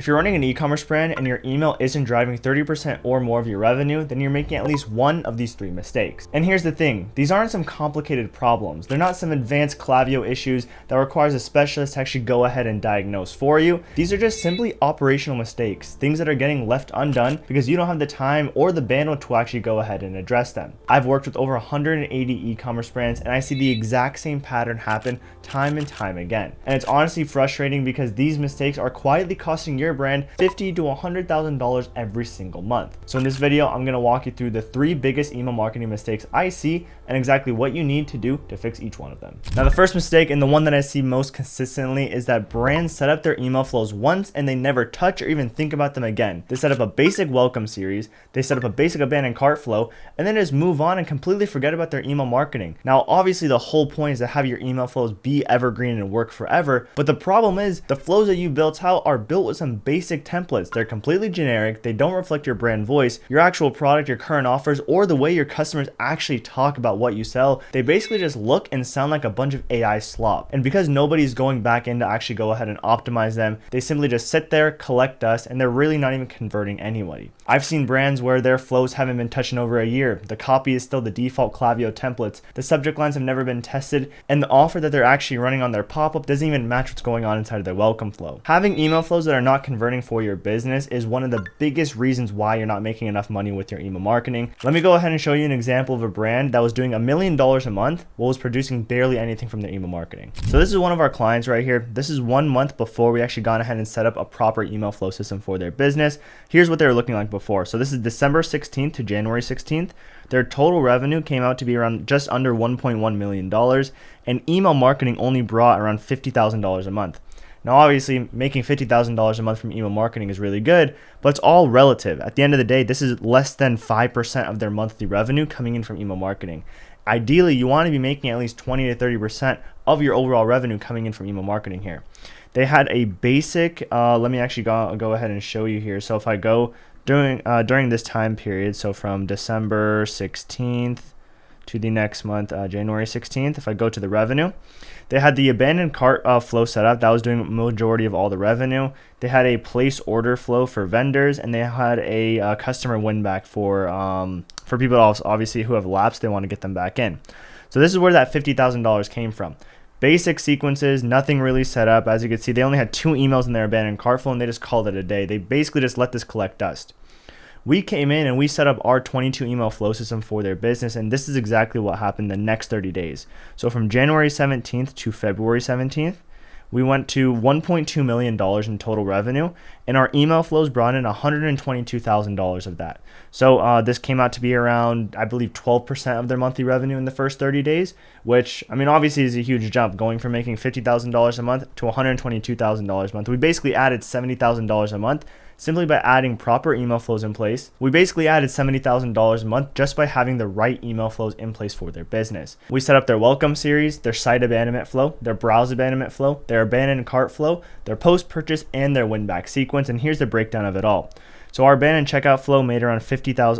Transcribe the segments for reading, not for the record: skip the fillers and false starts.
If you're running an e-commerce brand and your email isn't driving 30% or more of your revenue, then you're making at least one of these 3 mistakes. And here's the thing, these aren't some complicated problems. They're not some advanced Klaviyo issues that requires a specialist to actually go ahead and diagnose for you. These are just simply operational mistakes, things that are getting left undone because you don't have the time or the bandwidth to actually go ahead and address them. I've worked with over 180 e-commerce brands and I see the exact same pattern happen time and time again. And it's honestly frustrating because these mistakes are quietly costing your brand $50,000 to $100,000 every single month. So in this video, I'm going to walk you through the 3 biggest email marketing mistakes I see and exactly what you need to do to fix each one of them. Now, the first mistake, and the one that I see most consistently, is that brands set up their email flows once and they never touch or even think about them again. They set up a basic welcome series, they set up a basic abandoned cart flow, and then just move on and completely forget about their email marketing. Now, obviously the whole point is to have your email flows be evergreen and work forever, but the problem is the flows that you built out are built with some basic templates. They're completely generic, they don't reflect your brand voice, your actual product, your current offers, or the way your customers actually talk about what you sell. They basically just look and sound like a bunch of AI slop. And because nobody's going back in to actually go ahead and optimize them, they simply just sit there, collect dust, and they're really not even converting anybody. I've seen brands where their flows haven't been touched in over a year. The copy is still the default Klaviyo templates. The subject lines have never been tested, and the offer that they're actually running on their pop-up doesn't even match what's going on inside of their welcome flow. Having email flows that are not converting for your business is one of the biggest reasons why you're not making enough money with your email marketing. Let me go ahead and show you an example of a brand that was doing $1 million a month while was producing barely anything from their email marketing. So this is one of our clients right here. This is 1 month before we actually gone ahead and set up a proper email flow system for their business. Here's what they were looking like before. So this is December 16th to January 16th. Their total revenue came out to be around just under $1.1 million, and email marketing only brought around $50,000 a month. Now, obviously, making $50,000 a month from email marketing is really good, but it's all relative. At the end of the day, this is less than 5% of their monthly revenue coming in from email marketing. Ideally, you want to be making at least 20 to 30% of your overall revenue coming in from email marketing here. They had a basic, let me actually go ahead and show you here. So if I go during this time period, so from December 16th to the next month, January 16th, if I go to the revenue, they had the abandoned cart flow set up. That was doing majority of all the revenue. They had a place order flow for vendors, and they had a customer win back for people obviously who have lapsed. They want to get them back in. So this is where that $50,000 came from. Basic sequences, nothing really set up. As you can see, they only had 2 emails in their abandoned cart flow, and they just called it a day. They basically just let this collect dust. We came in and we set up our 22 email flow system for their business, and this is exactly what happened the next 30 days. So from January 17th to February 17th, we went to $1.2 million in total revenue, and our email flows brought in $122,000 of that. So this came out to be around, I believe, 12% of their monthly revenue in the first 30 days, which, I mean, obviously is a huge jump, going from making $50,000 a month to $122,000 a month. We basically added $70,000 a month simply by adding proper email flows in place. We basically added $70,000 a month just by having the right email flows in place for their business. We set up their welcome series, their site abandonment flow, their browse abandonment flow, their abandoned cart flow, their post-purchase, and their win-back sequence, and here's the breakdown of it all. So our abandoned checkout flow made around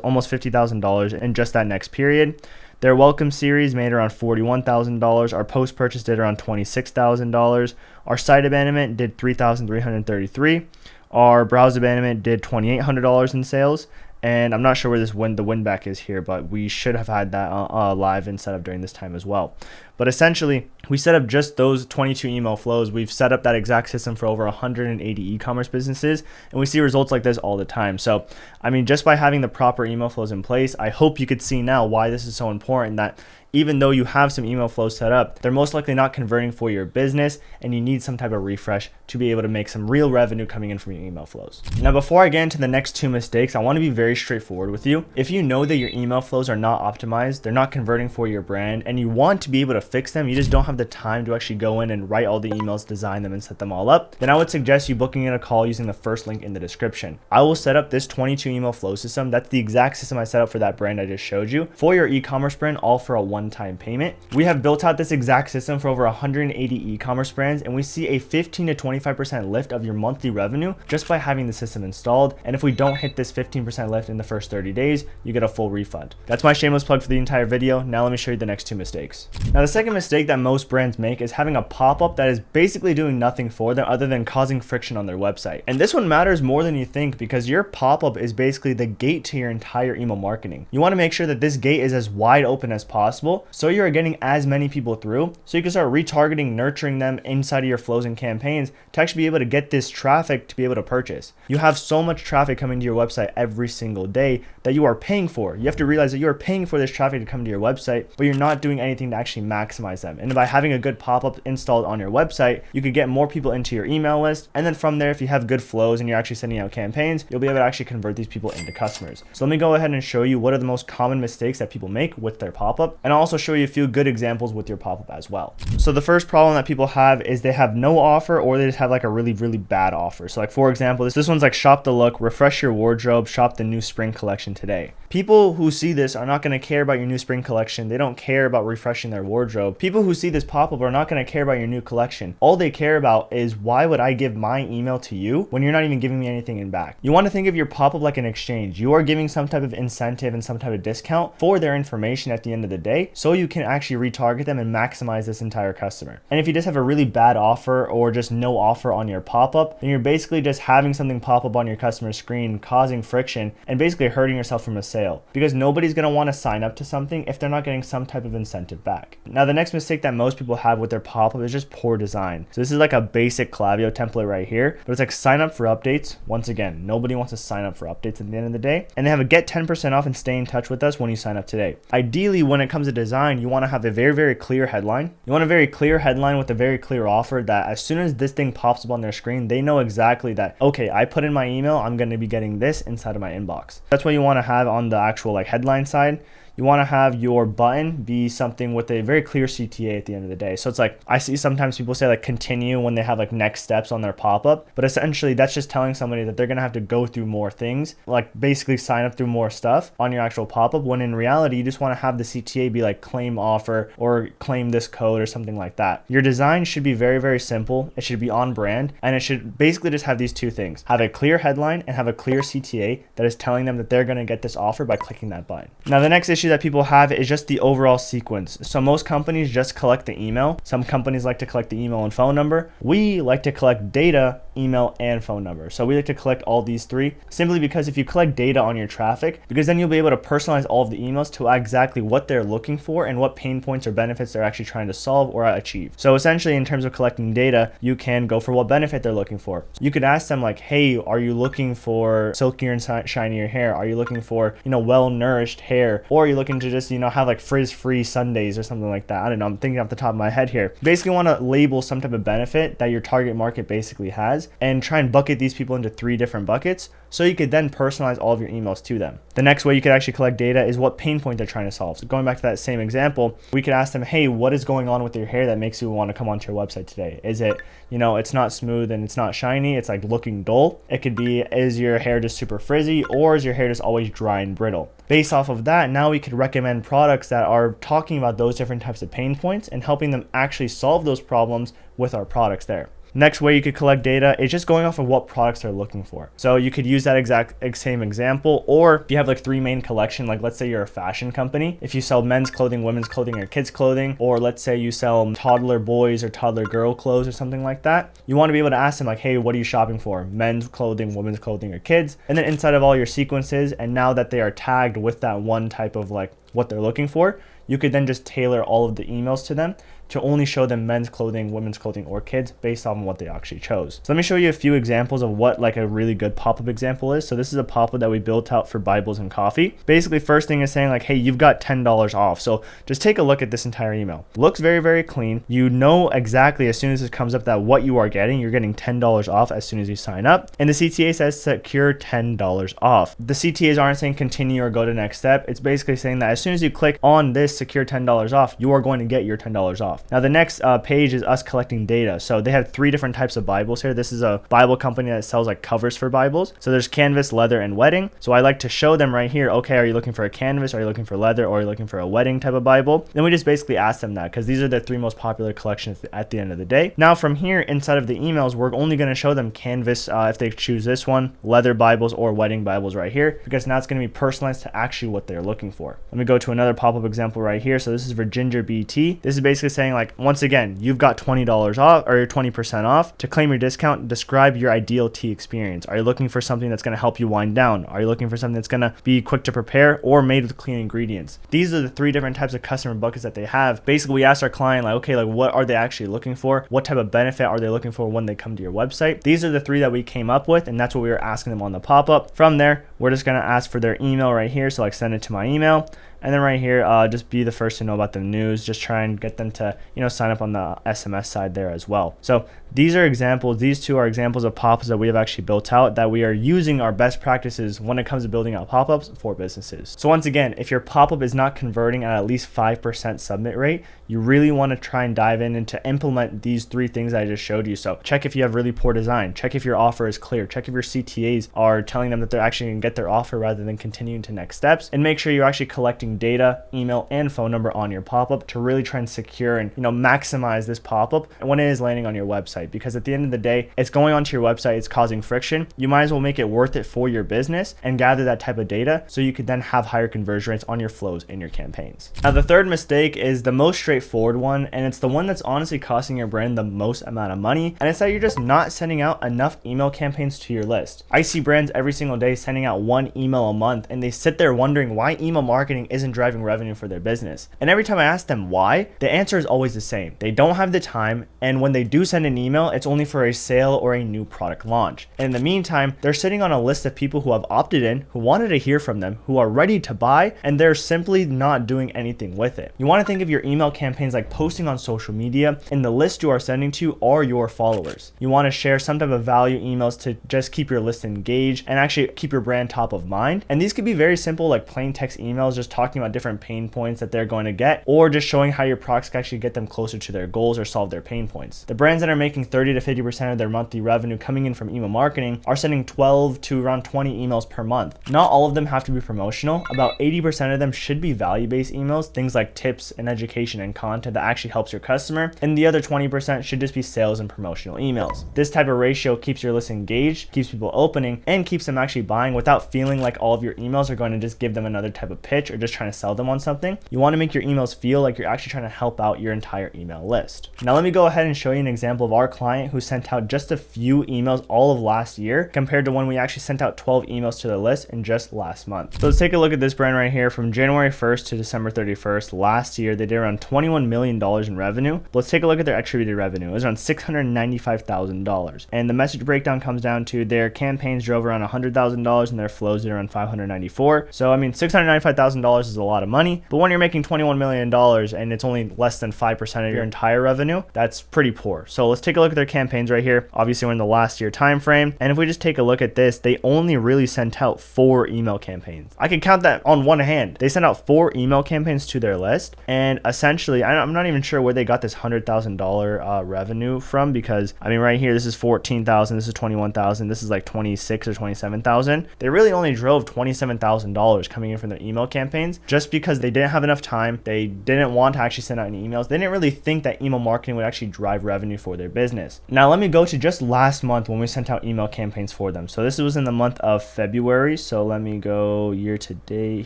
almost $50,000 in just that next period. Their welcome series made around $41,000. Our post-purchase did around $26,000. Our site abandonment did $3,333. Our browse abandonment did $2,800 in sales, and I'm not sure where the win back is here, but we should have had that live and set up during this time as well. But essentially, we set up just those 22 email flows. We've set up that exact system for over 180 e-commerce businesses, and we see results like this all the time. So, I mean, just by having the proper email flows in place, I hope you could see now why this is so important, that even though you have some email flows set up, they're most likely not converting for your business, and you need some type of refresh to be able to make some real revenue coming in from your email flows. Now, before I get into the next 2 mistakes, I want to be very straightforward with you. If you know that your email flows are not optimized, they're not converting for your brand, and you want to be able to fix them, you just don't have the time to actually go in and write all the emails, design them, and set them all up, then I would suggest you booking in a call using the first link in the description. I will set up this 22 email flow system. That's the exact system I set up for that brand I just showed you for your e-commerce brand, all for a one one-time payment. We have built out this exact system for over 180 e-commerce brands, and we see a 15 to 25% lift of your monthly revenue just by having the system installed. And if we don't hit this 15% lift in the first 30 days, you get a full refund. That's my shameless plug for the entire video. Now let me show you the next two mistakes. Now the second mistake that most brands make is having a pop-up that is basically doing nothing for them other than causing friction on their website. And this one matters more than you think, because your pop-up is basically the gate to your entire email marketing. You want to make sure that this gate is as wide open as possible so you're getting as many people through, so you can start retargeting, nurturing them inside of your flows and campaigns to actually be able to get this traffic to be able to purchase. You have so much traffic coming to your website every single day that you are paying for. You have to realize that you are paying for this traffic to come to your website, but you're not doing anything to actually maximize them. And by having a good pop-up installed on your website, you could get more people into your email list. And then from there, if you have good flows and you're actually sending out campaigns, you'll be able to actually convert these people into customers. So let me go ahead and show you what are the most common mistakes that people make with their pop-up, and I'll also show you a few good examples with your pop-up as well. So the first problem that people have is they have no offer, or they just have like a really bad offer. So like, for example, this one's like shop the look, refresh your wardrobe, shop the new spring collection today. People who see this are not going to care about your new spring collection. They don't care about refreshing their wardrobe. People who see this pop-up are not going to care about your new collection. All they care about is, why would I give my email to you when you're not even giving me anything in back? You want to think of your pop-up like an exchange. You are giving some type of incentive and some type of discount for their information at the end of the day, so you can actually retarget them and maximize this entire customer. And if you just have a really bad offer or just no offer on your pop-up, then you're basically just having something pop up on your customer screen, causing friction and basically hurting yourself from a sale, because nobody's going to want to sign up to something if they're not getting some type of incentive back. Now the next mistake that most people have with their pop-up is just poor design. So this is like a basic Klaviyo template right here, but it's like sign up for updates. Once again, nobody wants to sign up for updates at the end of the day. And they have a get 10% off and stay in touch with us when you sign up today. Ideally, when it comes to design, you want to have a very clear headline. You want a very clear headline with a very clear offer that as soon as this thing pops up on their screen, they know exactly that, okay, I put in my email, I'm going to be getting this inside of my inbox. That's what you want to have on the actual like headline side. You want to have your button be something with a very clear CTA at the end of the day. So it's like, I see sometimes people say like continue when they have like next steps on their pop-up, but essentially that's just telling somebody that they're going to have to go through more things, like basically sign up through more stuff on your actual pop-up, when in reality, you just want to have the CTA be like claim offer or claim this code or something like that. Your design should be very simple. It should be on brand, and it should basically just have these two things: have a clear headline and have a clear CTA that is telling them that they're going to get this offer by clicking that button. Now the next issue that people have is just the overall sequence. So most companies just collect the email. Some companies like to collect the email and phone number. We like to collect data, email, and phone number. So we like to collect all these three, simply because if you collect data on your traffic, because then you'll be able to personalize all of the emails to exactly what they're looking for and what pain points or benefits they're actually trying to solve or achieve. So essentially, in terms of collecting data, you can go for what benefit they're looking for. You could ask them like, hey, are you looking for silkier and shinier hair? Are you looking for, well-nourished hair? Or are you looking to just, have like frizz-free Sundays or something like that? I don't know, I'm thinking off the top of my head here. Basically want to label some type of benefit that your target market basically has and try and bucket these people into 3 different buckets, so you could then personalize all of your emails to them. The next way you could actually collect data is what pain point they're trying to solve. So going back to that same example, we could ask them, hey, what is going on with your hair that makes you want to come onto your website today? Is it, it's not smooth and it's not shiny, it's like looking dull? It could be, is your hair just super frizzy, or is your hair just always dry and brittle? Based off of that, now we could recommend products that are talking about those different types of pain points and helping them actually solve those problems with our products there. Next way you could collect data is just going off of what products they're looking for. So you could use that exact same example, or if you have like 3 main collection, like let's say you're a fashion company, if you sell men's clothing, women's clothing, or kids clothing, or let's say you sell toddler boys or toddler girl clothes or something like that, you want to be able to ask them like, hey, what are you shopping for? Men's clothing, women's clothing, or kids? And then inside of all your sequences, and now that they are tagged with that one type of like what they're looking for, you could then just tailor all of the emails to them to only show them men's clothing, women's clothing, or kids based on what they actually chose. So let me show you a few examples of what like a really good pop-up example is. So this is a pop-up that we built out for Bibles and coffee. Basically, first thing is saying like, hey, you've got $10 off. So just take a look at this entire email. Looks very clean. You know exactly as soon as it comes up that what you are getting, you're getting $10 off as soon as you sign up. And the CTA says secure $10 off. The CTAs aren't saying continue or go to next step. It's basically saying that as soon as you click on this secure $10 off, you are going to get your $10 off. off. Now the next page is us collecting data. So they have 3 different types of Bibles here. This is a Bible company that sells like covers for Bibles. So there's canvas, leather, and wedding. So I like to show them right here, okay, are you looking for a canvas? Are you looking for leather? Or are you looking for a wedding type of Bible? Then we just basically ask them that because these are the 3 most popular collections at the end of the day. Now from here inside of the emails, we're only going to show them canvas if they choose this one, leather Bibles or wedding Bibles right here, because now it's going to be personalized to actually what they're looking for. Let me go to another pop-up example right here. So this is for Ginger BT. This is basically saying like, once again, you've got $20 off or 20% off. To claim your discount, describe your ideal tea experience. Are you looking for something that's going to help you wind down? Are you looking for something that's going to be quick to prepare or made with clean ingredients? These are the 3 different types of customer buckets that they have. Basically, we asked our client like, okay, like what are they actually looking for? What type of benefit are they looking for when they come to your website? These are the 3 that we came up with, and that's what we were asking them on the pop-up. From there, we're just going to ask for their email right here. So like send it to my email. And then right here, just be the first to know about the news. Just try and get them to, sign up on the SMS side there as well. So these are examples. These 2 are examples of pop-ups that we have actually built out that we are using our best practices when it comes to building out pop-ups for businesses. So once again, if your pop-up is not converting at least 5% submit rate, you really want to try and dive in and to implement these 3 things I just showed you. So check if you have really poor design. Check if your offer is clear. Check if your CTAs are telling them that they're actually going to get their offer rather than continuing to next steps. And make sure you're actually collecting data, email, and phone number on your pop-up to really try and secure and maximize this pop-up when it is landing on your website. Because at the end of the day, it's going onto your website, it's causing friction. You might as well make it worth it for your business and gather that type of data so you could then have higher conversion rates on your flows in your campaigns. Now the third mistake is the most straightforward one, and it's the one that's honestly costing your brand the most amount of money, and it's that you're just not sending out enough email campaigns to your list. I see brands every single day sending out 1 email a month, and they sit there wondering why email marketing isn't driving revenue for their business. And every time I ask them why, the answer is always the same. They don't have the time, and when they do send an email, it's only for a sale or a new product launch. And in the meantime, they're sitting on a list of people who have opted in, who wanted to hear from them, who are ready to buy, and they're simply not doing anything with it. You want to think of your email campaigns like posting on social media, and the list you are sending to are your followers. You want to share some type of value emails to just keep your list engaged and actually keep your brand top of mind. And these could be very simple, like plain text emails, just talking about different pain points that they're going to get, or just showing how your products can actually get them closer to their goals or solve their pain points. The brands that are making 30 to 50% of their monthly revenue coming in from email marketing are sending 12 to around 20 emails per month. Not all of them have to be promotional. About 80% of them should be value-based emails, things like tips and education and content that actually helps your customer, and the other 20% should just be sales and promotional emails. This type of ratio keeps your list engaged, keeps people opening, and keeps them actually buying without feeling like all of your emails are going to just give them another type of pitch or just trying to sell them on something. You want to make your emails feel like you're actually trying to help out your entire email list. Now let me go ahead and show you an example of our client who sent out just a few emails all of last year compared to when we actually sent out 12 emails to the list in just last month. So let's take a look at this brand right here. From January 1st to December 31st last year, they did around $21 million in revenue. Let's take a look at their attributed revenue. It was around $695,000. And the message breakdown comes down to their campaigns drove around $100,000 and their flows did around $594. So I mean, $695,000 is a lot of money, but when you're making $21 million and it's only less than 5% of your entire revenue, that's pretty poor. So let's take a look at their campaigns right here. Obviously we're in the last year time frame, and if we just take a look at this, they only really sent out 4 email campaigns. I can count that on one hand. They sent out 4 email campaigns to their list, and essentially I'm not even sure where they got this $100,000 revenue from, because I mean right here this is 14,000, this is 21,000, this is like 26 or 27,000. They really only drove $27,000 coming in from their email campaigns just because they didn't have enough time. They didn't want to actually send out any emails. They didn't really think that email marketing would actually drive revenue for their business. Now let me go to just last month when we sent out email campaigns for them. So this was in the month of February. So let me go year to date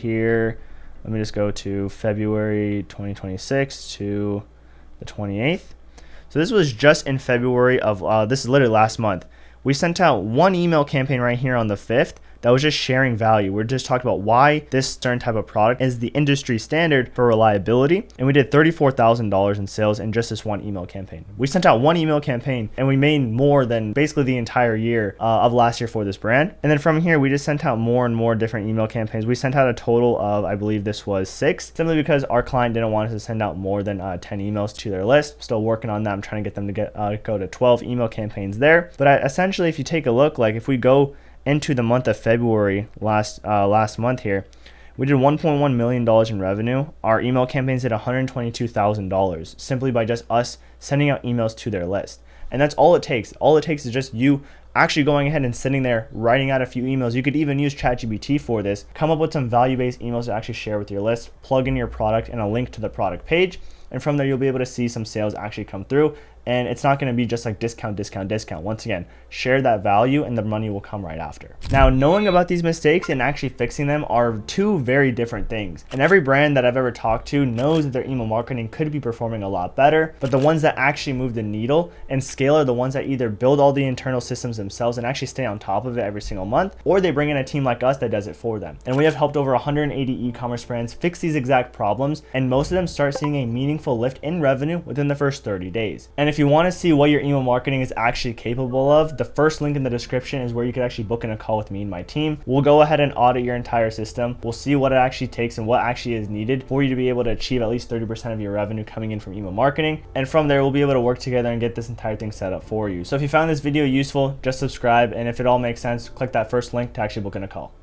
here. Let me just go to February 2026 to the 28th. So this was just in February of, this is literally last month. We sent out 1 email campaign right here on the 5th that was just sharing value. We're just talking about why this certain type of product is the industry standard for reliability. And we did $34,000 in sales in just this 1 email campaign. We sent out 1 email campaign and we made more than basically the entire year of last year for this brand. And then from here, we just sent out more and more different email campaigns. We sent out a total of, I believe this was 6, simply because our client didn't want us to send out more than 10 emails to their list. Still working on that. I'm trying to get them to go to 12 email campaigns there. But essentially, if you take a look, like if we go into the month of February last month here, We did $1.1 million in revenue. Our email campaigns did $122,000 simply by just us sending out emails to their list. And that's all it takes. All it takes is just you actually going ahead and sitting there, writing out a few emails. You could even use ChatGPT for this. Come up with some value-based emails to actually share with your list, plug in your product and a link to the product page. And from there, you'll be able to see some sales actually come through. And it's not going to be just like discount. Once again, share that value and the money will come right after. Now, knowing about these mistakes and actually fixing them are two very different things. And every brand that I've ever talked to knows that their email marketing could be performing a lot better, but the ones that actually move the needle and scale are the ones that either build all the internal systems themselves and actually stay on top of it every single month, or they bring in a team like us that does it for them. And we have helped over 180 e-commerce brands fix these exact problems, and most of them start seeing a meaningful lift in revenue within the first 30 days. And if you want to see what your email marketing is actually capable of, the first link in the description is where you can actually book in a call with me and my team. We'll go ahead and audit your entire system. We'll see what it actually takes and what actually is needed for you to be able to achieve at least 30% of your revenue coming in from email marketing. And from there, we'll be able to work together and get this entire thing set up for you. So if you found this video useful, just subscribe. And if it all makes sense, click that first link to actually book in a call.